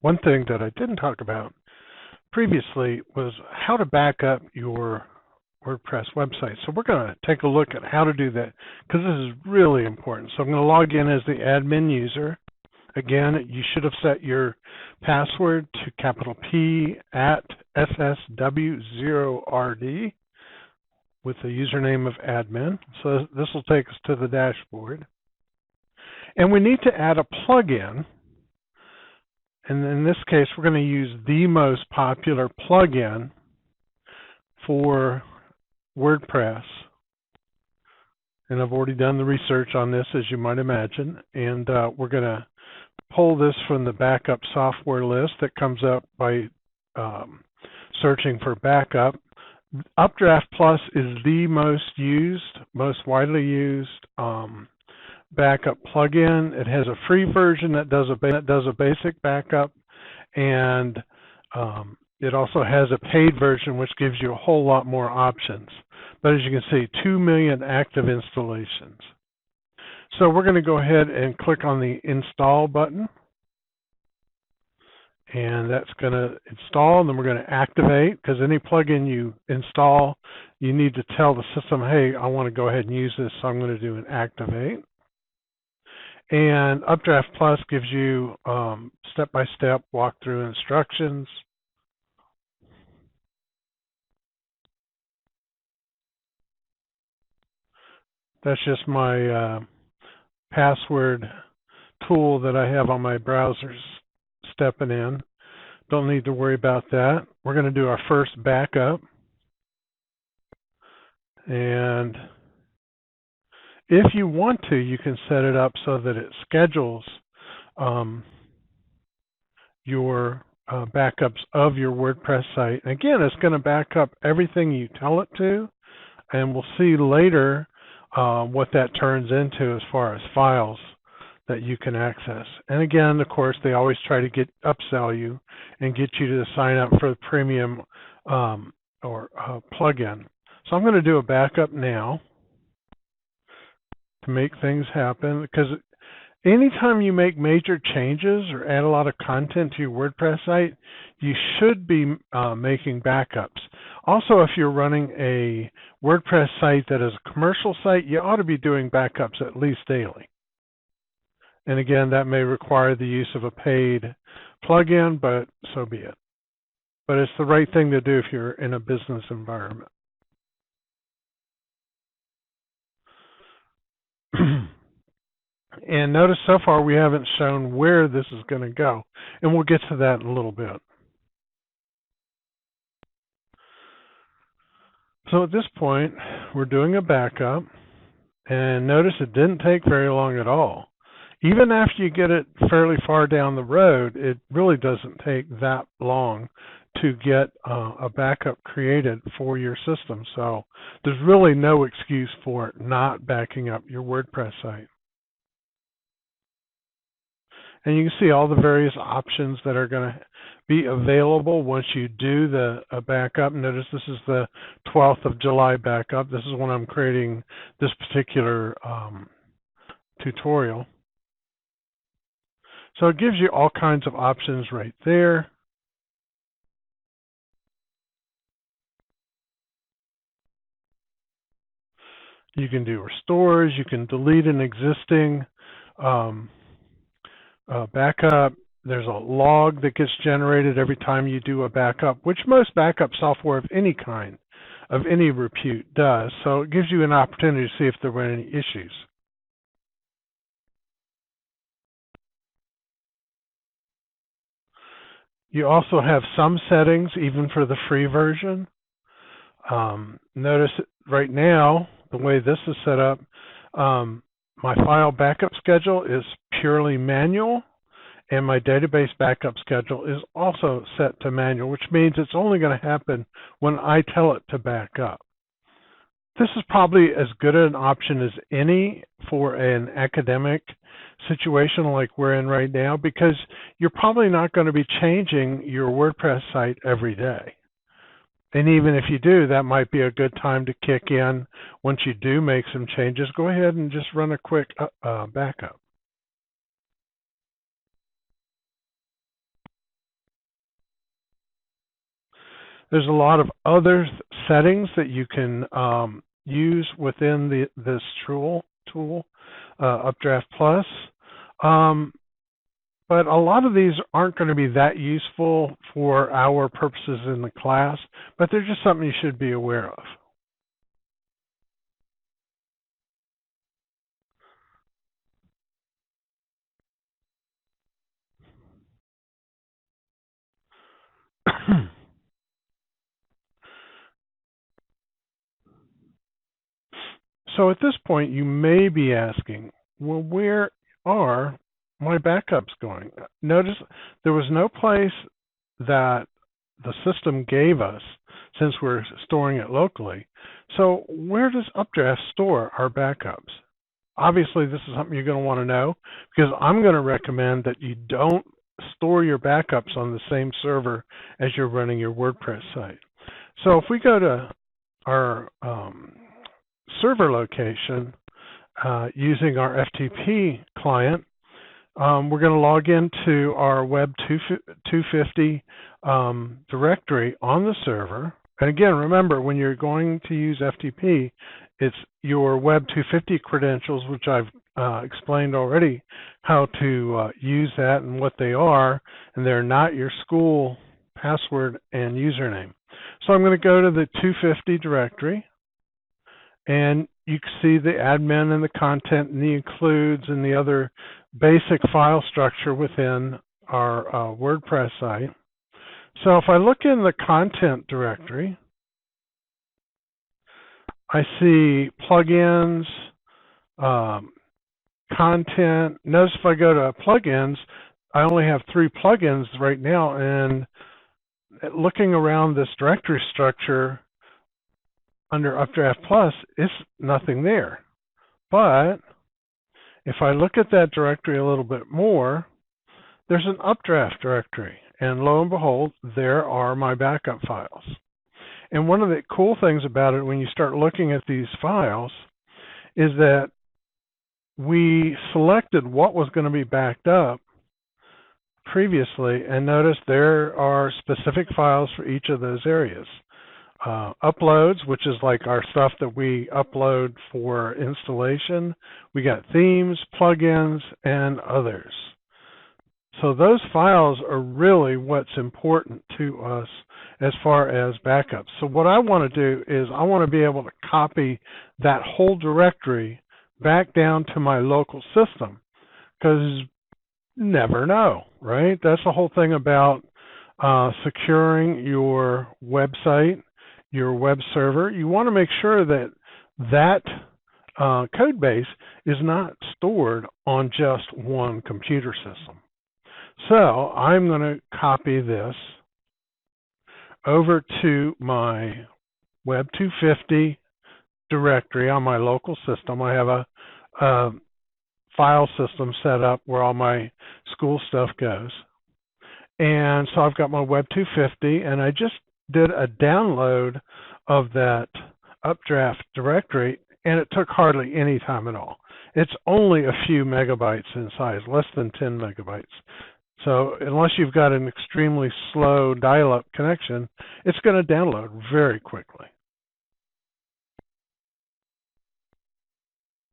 one thing that I didn't talk about previously was how to back up your WordPress website. So we're going to take a look at how to do that because this is really important. So I'm going to log in as the admin user. Again, you should have set your password to capital P at SSW0RD with the username of admin. So this will take us to the dashboard. And we need to add a plugin. And in this case, we're going to use the most popular plugin for WordPress. And I've already done the research on this, as you might imagine. And we're going to pull this from the backup software list that comes up by searching for backup. UpdraftPlus is the most widely used backup plugin. It has a free version that does a basic backup, and it also has a paid version which gives you a whole lot more options. But as you can see, 2 million active installations. So we're going to go ahead and click on the install button, and that's going to install, and then we're going to activate, because any plugin you install, you need to tell the system, hey, I want to go ahead and use this, so I'm going to do an activate. And UpdraftPlus gives you step-by-step walkthrough instructions. That's just my password tool that I have on my browsers stepping in. Don't need to worry about that. We're going to do our first backup. And if you want to, you can set it up so that it schedules your backups of your WordPress site. Again, it's going to back up everything you tell it to, and we'll see later what that turns into as far as files that you can access. And again, of course, they always try to upsell you and get you to sign up for the premium plugin. So I'm going to do a backup now to make things happen, because anytime you make major changes or add a lot of content to your WordPress site, you should be making backups. Also, if you're running a WordPress site that is a commercial site, you ought to be doing backups at least daily. And again, that may require the use of a paid plugin, but so be it. But it's the right thing to do if you're in a business environment. And notice so far we haven't shown where this is going to go, and we'll get to that in a little bit. So at this point, we're doing a backup, and notice it didn't take very long at all. Even after you get it fairly far down the road, it really doesn't take that long to get a backup created for your system. So there's really no excuse for it not backing up your WordPress site. And you can see all the various options that are going to be available once you do the backup. Notice this is the 12th of July backup. This is when I'm creating this particular tutorial. So it gives you all kinds of options right there. You can do restores. You can delete an existing backup. There's a log that gets generated every time you do a backup, which most backup software of any kind, of any repute, does. So it gives you an opportunity to see if there were any issues. You also have some settings, even for the free version. Notice right now, the way this is set up, my file backup schedule is purely manual, and my database backup schedule is also set to manual, which means it's only going to happen when I tell it to back up. This is probably as good an option as any for an academic situation like we're in right now, because you're probably not going to be changing your WordPress site every day. And even if you do, that might be a good time to kick in. Once you do make some changes, go ahead and just run a quick backup. There's a lot of other settings that you can use within this tool, UpdraftPlus. But a lot of these aren't going to be that useful for our purposes in the class, but they're just something you should be aware of. So at this point, you may be asking, well, where are my backups going? Notice there was no place that the system gave us since we're storing it locally. So where does Updraft store our backups? Obviously, this is something you're going to want to know, because I'm going to recommend that you don't store your backups on the same server as you're running your WordPress site. So if we go to our server location using our FTP client, we're going to log into our Web 250 directory on the server. And again, remember, when you're going to use FTP, it's your Web 250 credentials, which I've explained already how to use that and what they are, and they're not your school password and username. So I'm going to go to the 250 directory, and you can see the admin and the content and the includes and the other basic file structure within our WordPress site. So if I look in the content directory, I see plugins, content. Notice if I go to plugins, I only have 3 plugins right now, and looking around this directory structure under UpdraftPlus, it's nothing there. But if I look at that directory a little bit more, there's an Updraft directory, and lo and behold, there are my backup files. And one of the cool things about it when you start looking at these files is that we selected what was going to be backed up previously, and notice there are specific files for each of those areas. Uploads, which is like our stuff that we upload for installation. We got themes, plugins, and others. So those files are really what's important to us as far as backups. So what I want to do is I want to be able to copy that whole directory back down to my local system, because never know, right? That's the whole thing about securing your website, your web server. You want to make sure that that code base is not stored on just one computer system. So I'm going to copy this over to my Web 250 directory on my local system. I have a file system set up where all my school stuff goes. And so I've got my Web 250, and I just did a download of that Updraft directory, and it took hardly any time at all. It's only a few megabytes in size, less than 10 megabytes. So unless you've got an extremely slow dial-up connection, it's going to download very quickly.